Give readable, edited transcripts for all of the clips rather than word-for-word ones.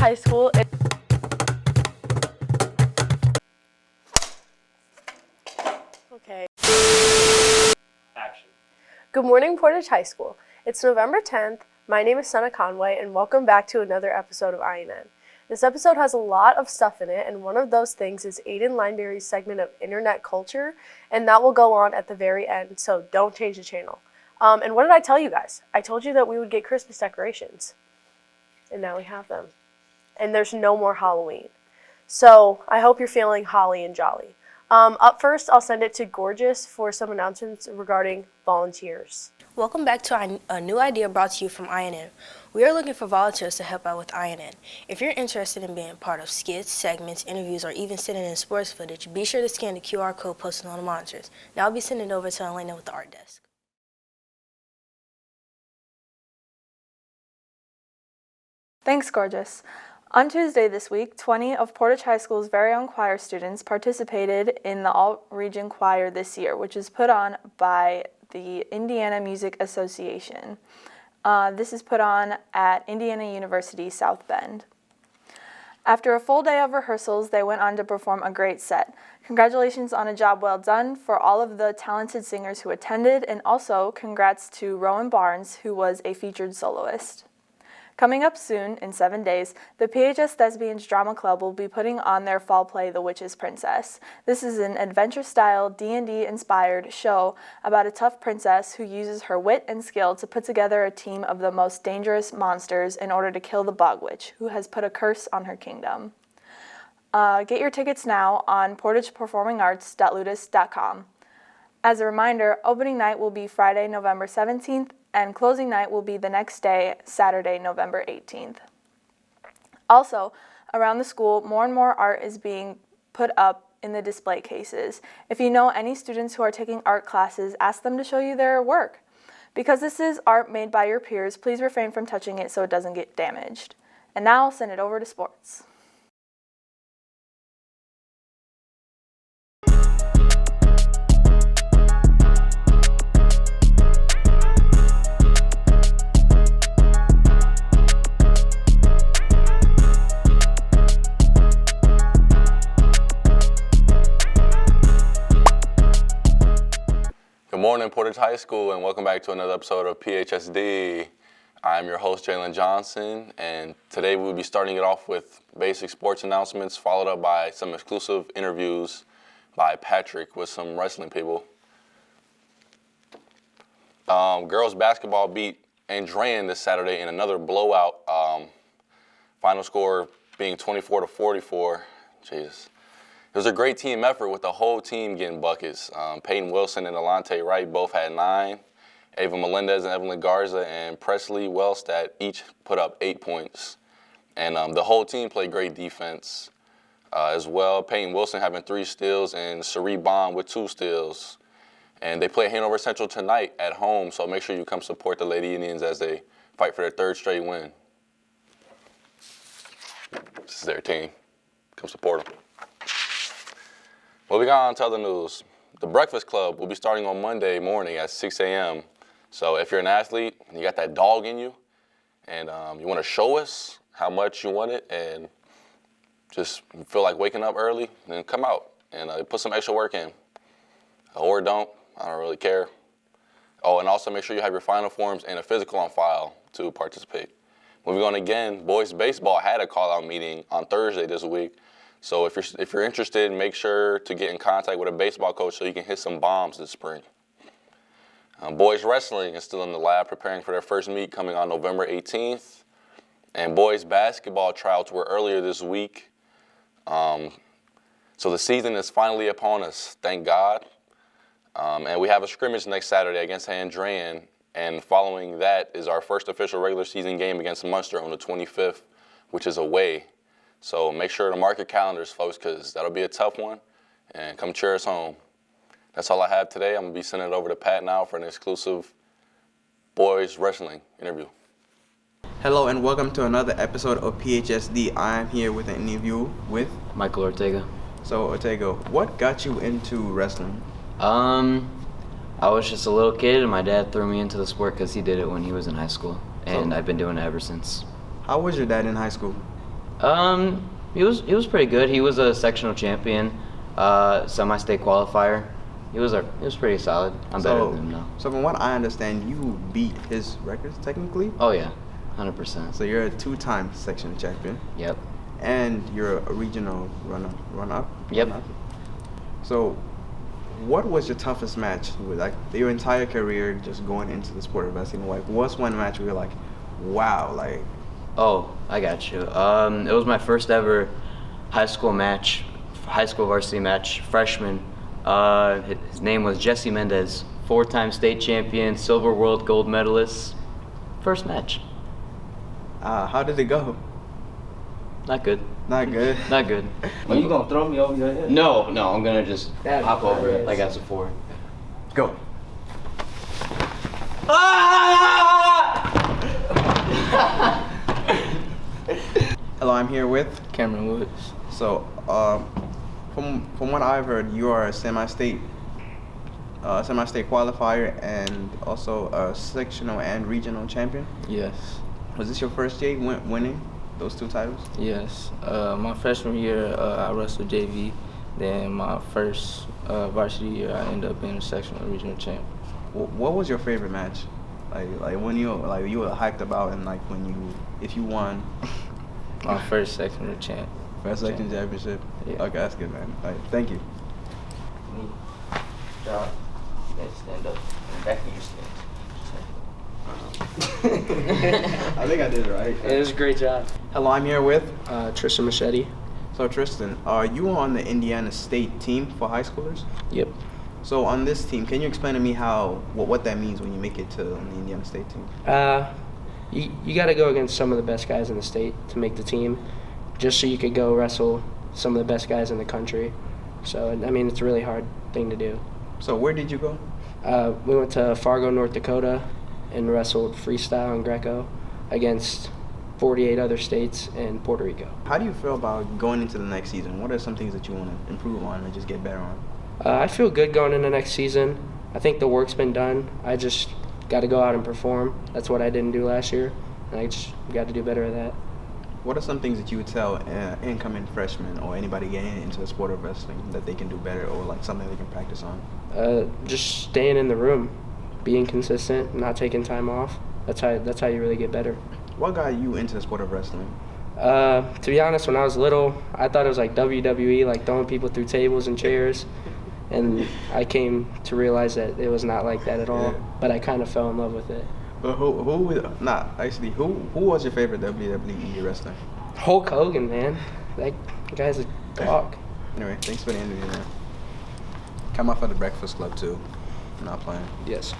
High School. Okay. Action. Good morning, Portage High School. It's November 10th. My name is Sana Conway, and welcome back to another episode of INN. This episode has a lot of stuff in it, and one of those things is Aiden Lineberry's segment of internet culture, and that will go on at the very end, so don't change the channel. And what did I tell you guys? I told you that we would get Christmas decorations, and now we have them. And there's no more Halloween. So I hope you're feeling holly and jolly. Up first, I'll send it to Gorgeous for some announcements regarding volunteers. Welcome back to a new idea brought to you from INN. We are looking for volunteers to help out with INN. If you're interested in being part of skits, segments, interviews, or even sitting in sports footage, be sure to scan the QR code posted on the monitors. Now I'll be sending it over to Elena with the art desk. Thanks, Gorgeous. On Tuesday this week, 20 of Portage High School's very own choir students participated in the All-Region Choir this year, which is put on by the Indiana Music Association. This is put on at Indiana University South Bend. After a full day of rehearsals, they went on to perform a great set. Congratulations on a job well done for all of the talented singers who attended, and also congrats to Rowan Barnes, who was a featured soloist. Coming up soon, in 7 days, the PHS Thespians Drama Club will be putting on their fall play, The Witch's Princess. This is an adventure-style, D&D-inspired show about a tough princess who uses her wit and skill to put together a team of the most dangerous monsters in order to kill the Bog Witch, who has put a curse on her kingdom. Get your tickets now on portageperformingarts.ludus.com. As a reminder, opening night will be Friday, November 17th, and closing night will be the next day, Saturday, November 18th. Also, around the school, more and more art is being put up in the display cases. If you know any students who are taking art classes, ask them to show you their work. Because this is art made by your peers, please refrain from touching it so it doesn't get damaged. And now I'll send it over to sports. Good morning, Portage High School, and welcome back to another episode of PHSD. I'm your host, Jalen Johnson, and today we'll be starting it off with basic sports announcements, followed up by some exclusive interviews by Patrick with some wrestling people. Girls basketball beat Andrean this Saturday in another blowout, final score being 24-44. Jesus. It was a great team effort with the whole team getting buckets. Peyton Wilson and Alante Wright both had 9. Ava Melendez and Evelyn Garza and Presley Wellstat each put up 8 points. And the whole team played great defense as well. Peyton Wilson having 3 steals and Sari Bond with 2 steals. And they play Hanover Central tonight at home, so make sure you come support the Lady Indians as they fight for their 3rd straight win. This is their team. Come support them. Moving on to other news. The Breakfast Club will be starting on Monday morning at 6 a.m. So if you're an athlete and you got that dog in you and you want to show us how much you want it and just feel like waking up early, then come out and put some extra work in. Or don't. I don't really care. Oh, and also make sure you have your final forms and a physical on file to participate. Moving on again, boys baseball had a call-out meeting on Thursday this week. So if you're interested, make sure to get in contact with a baseball coach so you can hit some bombs this spring. Boys wrestling is still in the lab preparing for their first meet coming on November 18th. And boys basketball tryouts were earlier this week. So the season is finally upon us, thank God. And we have a scrimmage next Saturday against Andrean. And following that is our first official regular season game against Munster on the 25th, which is away. So make sure to mark your calendars, folks, because that'll be a tough one. And come cheer us home. That's all I have today. I'm going to be sending it over to Pat now for an exclusive boys wrestling interview. Hello and welcome to another episode of PHSD. I am here with an interview with Michael Ortega. So Ortega, what got you into wrestling? I was just a little kid and my dad threw me into the sport because he did it when he was in high school. And I've been doing it ever since. How was your dad in high school? He was pretty good. He was a sectional champion, semi-state qualifier. He was pretty solid. I'm better than him now. So from what I understand, you beat his records technically. Oh yeah, 100%. So you're a 2-time section champion, Yep. and you're a regional run-up. Yep. So, what was your toughest match with like your entire career, just going into the sport of wrestling? Like, what's one match where you're like, wow, like? Oh, I got you. It was my first ever high school varsity match, freshman. His name was Jesse Mendez, 4-time state champion, silver world gold medalist. First match. How did it go? Not good. Not good. Not good. Are you gonna throw me over your head? No, I'm gonna just hop over it like I was before. Go. Hello, I'm here with Cameron Woods. So, from what I've heard, you are a semi-state qualifier and also a sectional and regional champion. Yes. Was this your first year winning those 2 titles? Yes. My freshman year, I wrestled JV. Then my first varsity year, I ended up being a sectional and regional champ. What was your favorite match? Like when you were hyped about, and like if you won. My first sectional champ. First section championship. Yeah. Okay, that's good, man. All right, thank you. Stand up. Back in your stance. I think I did it right. It was a great job. Hello, I'm here with. Tristan Machete. So Tristan, are you on the Indiana State team for high schoolers? Yep. So on this team, can you explain to me what that means when you make it to the Indiana State team? You got to go against some of the best guys in the state to make the team, just so you could go wrestle some of the best guys in the country. So, I mean, it's a really hard thing to do. So where did you go? We went to Fargo, North Dakota, and wrestled freestyle and Greco against 48 other states and Puerto Rico. How do you feel about going into the next season? What are some things that you want to improve on and just get better on? I feel good going into next season. I think the work's been done. I just got to go out and perform. That's what I didn't do last year, and I just got to do better at that. What are some things that you would tell incoming freshmen or anybody getting into the sport of wrestling that they can do better, or like something they can practice on? Just staying in the room, being consistent, not taking time off. That's how you really get better. What got you into the sport of wrestling? To be honest, when I was little, I thought it was like WWE, like throwing people through tables and chairs. And I came to realize that it was not like that at all. But I kind of fell in love with it. But who was your favorite WWE wrestler? Hulk Hogan, man. That guy's a dog. Anyway, thanks for the interview, man. Come out for the Breakfast Club too. I'm not playing. Yes.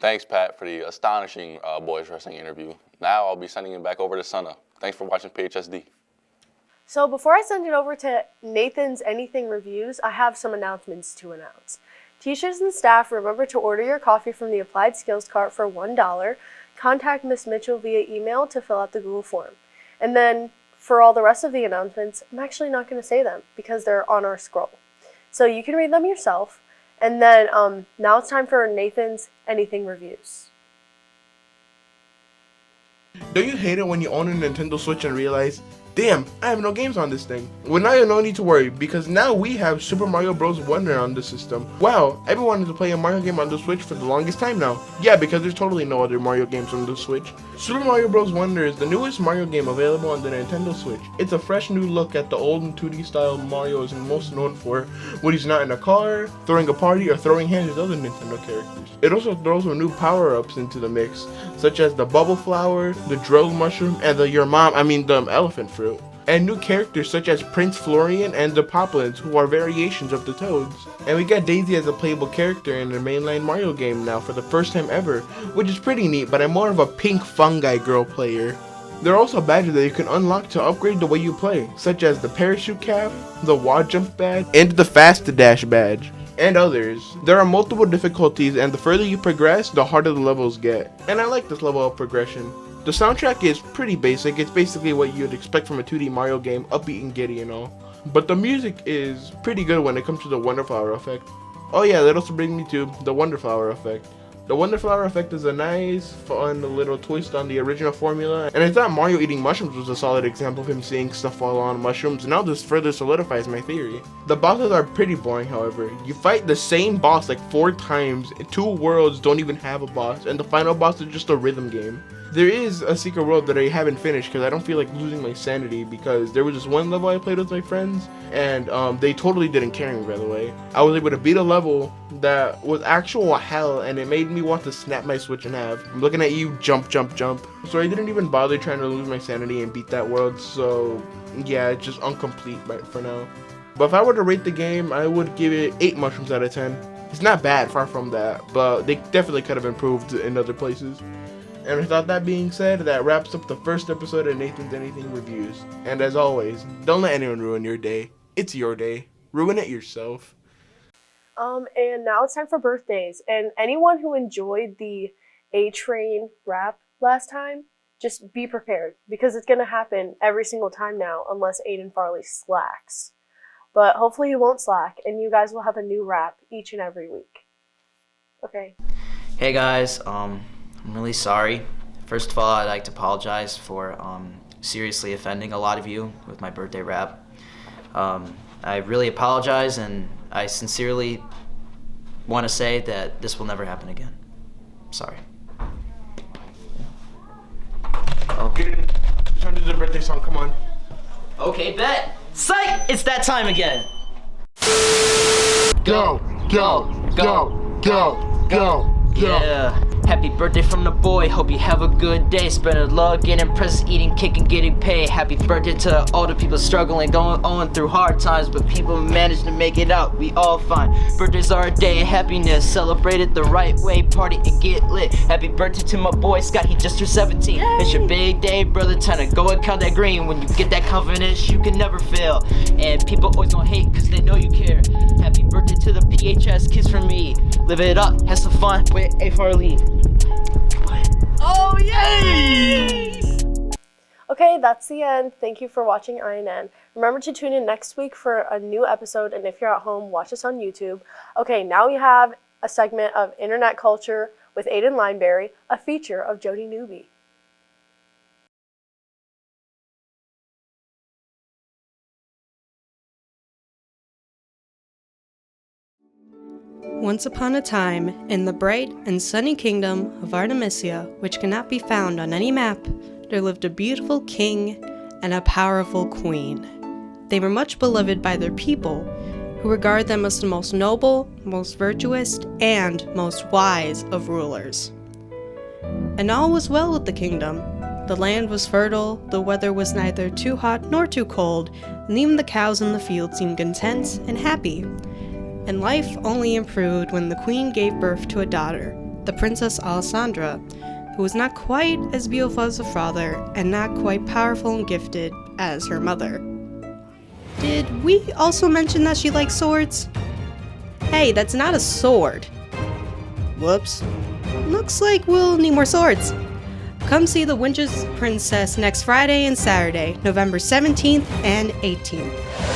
Thanks, Pat, for the astonishing boys wrestling interview. Now I'll be sending it back over to Sana. Thanks for watching PHSD. So before I send it over to Nathan's Anything Reviews, I have some announcements to announce. Teachers and staff, remember to order your coffee from the Applied Skills Cart for $1. Contact Ms. Mitchell via email to fill out the Google form. And then for all the rest of the announcements, I'm actually not going to say them because they're on our scroll. So you can read them yourself. And then now it's time for Nathan's Anything Reviews. Don't you hate it when you own a Nintendo Switch and realize, damn, I have no games on this thing? Well, now you no need to worry, because now we have Super Mario Bros. Wonder on the system. Wow, I've been wanting to play a Mario game on the Switch for the longest time now. Yeah, because there's totally no other Mario games on the Switch. Super Mario Bros. Wonder is the newest Mario game available on the Nintendo Switch. It's a fresh new look at the old 2D style Mario is most known for, when he's not in a car, throwing a party, or throwing hands with other Nintendo characters. It also throws some new power-ups into the mix, such as the Bubble Flower, the Drill Mushroom, and the Elephant Fruit. And new characters such as Prince Florian and the Poplins, who are variations of the Toads. And we got Daisy as a playable character in the mainline Mario game now for the first time ever, which is pretty neat, but I'm more of a pink fungi girl player. There are also badges that you can unlock to upgrade the way you play, such as the Parachute Cap, the Wall Jump badge, and the Fast Dash badge, and others. There are multiple difficulties, and the further you progress, the harder the levels get. And I like this level of progression. The soundtrack is pretty basic. It's basically what you'd expect from a 2D Mario game, upbeat and giddy and all. But the music is pretty good when it comes to the Wonderflower effect. Oh yeah, that also brings me to the Wonderflower effect. The Wonder Flower effect is a nice, fun little twist on the original formula, and I thought Mario eating mushrooms was a solid example of him seeing stuff fall on mushrooms. Now this further solidifies my theory. The bosses are pretty boring, however. You fight the same boss like 4 times, 2 worlds don't even have a boss, and the final boss is just a rhythm game. There is a secret world that I haven't finished because I don't feel like losing my sanity, because there was this one level I played with my friends and they totally didn't carry me, by the way. I was able to beat a level that was actual hell and it made me want to snap my Switch in half. I'm looking at you, jump, jump, jump. So I didn't even bother trying to lose my sanity and beat that world, so yeah, it's just incomplete for now. But if I were to rate the game, I would give it 8 mushrooms out of 10. It's not bad, far from that, but they definitely could have improved in other places. And without that being said, that wraps up the first episode of Nathan's Anything Reviews. And as always, don't let anyone ruin your day. It's your day. Ruin it yourself. And now it's time for birthdays. And anyone who enjoyed the A-Train rap last time, just be prepared, because it's going to happen every single time now, unless Aiden Farley slacks. But hopefully he won't slack, and you guys will have a new rap each and every week. Okay. Hey guys, I'm really sorry. First of all, I'd like to apologize for seriously offending a lot of you with my birthday rap. I really apologize, and I sincerely want to say that this will never happen again. Sorry. Aiden, turn to the birthday song, come on. Okay, bet. Psych! It's that time again. Go, go, go, go, go. Yeah. Happy birthday from the boy, hope you have a good day. Spending love, getting presents, eating cake and getting paid. Happy birthday to all the people struggling, going through hard times, but people manage to make it out, we all fine. Birthdays are a day of happiness, celebrate it the right way, party and get lit. Happy birthday to my boy Scott, he just turned 17. Yay. It's your big day, brother, time to go and count that green. When you get that confidence, you can never fail. And people always gonna hate, cause they know you care. Happy birthday to the PHS kids from me. Live it up, have some fun with A. Farley. Oh, yay! Okay, that's the end. Thank you for watching INN. Remember to tune in next week for a new episode, and if you're at home, watch us on YouTube. Okay, now we have a segment of Internet Culture with Aiden Lineberry, a feature of Jody Newby. Once upon a time, in the bright and sunny kingdom of Artemisia, which cannot be found on any map, there lived a beautiful king and a powerful queen. They were much beloved by their people, who regard them as the most noble, most virtuous, and most wise of rulers. And all was well with the kingdom. The land was fertile, the weather was neither too hot nor too cold, and even the cows in the field seemed content and happy. And life only improved when the queen gave birth to a daughter, the Princess Alessandra, who was not quite as beautiful as her father and not quite powerful and gifted as her mother. Did we also mention that she likes swords? Hey, that's not a sword. Whoops. Looks like we'll need more swords. Come see The Witch's Princess next Friday and Saturday, November 17th and 18th.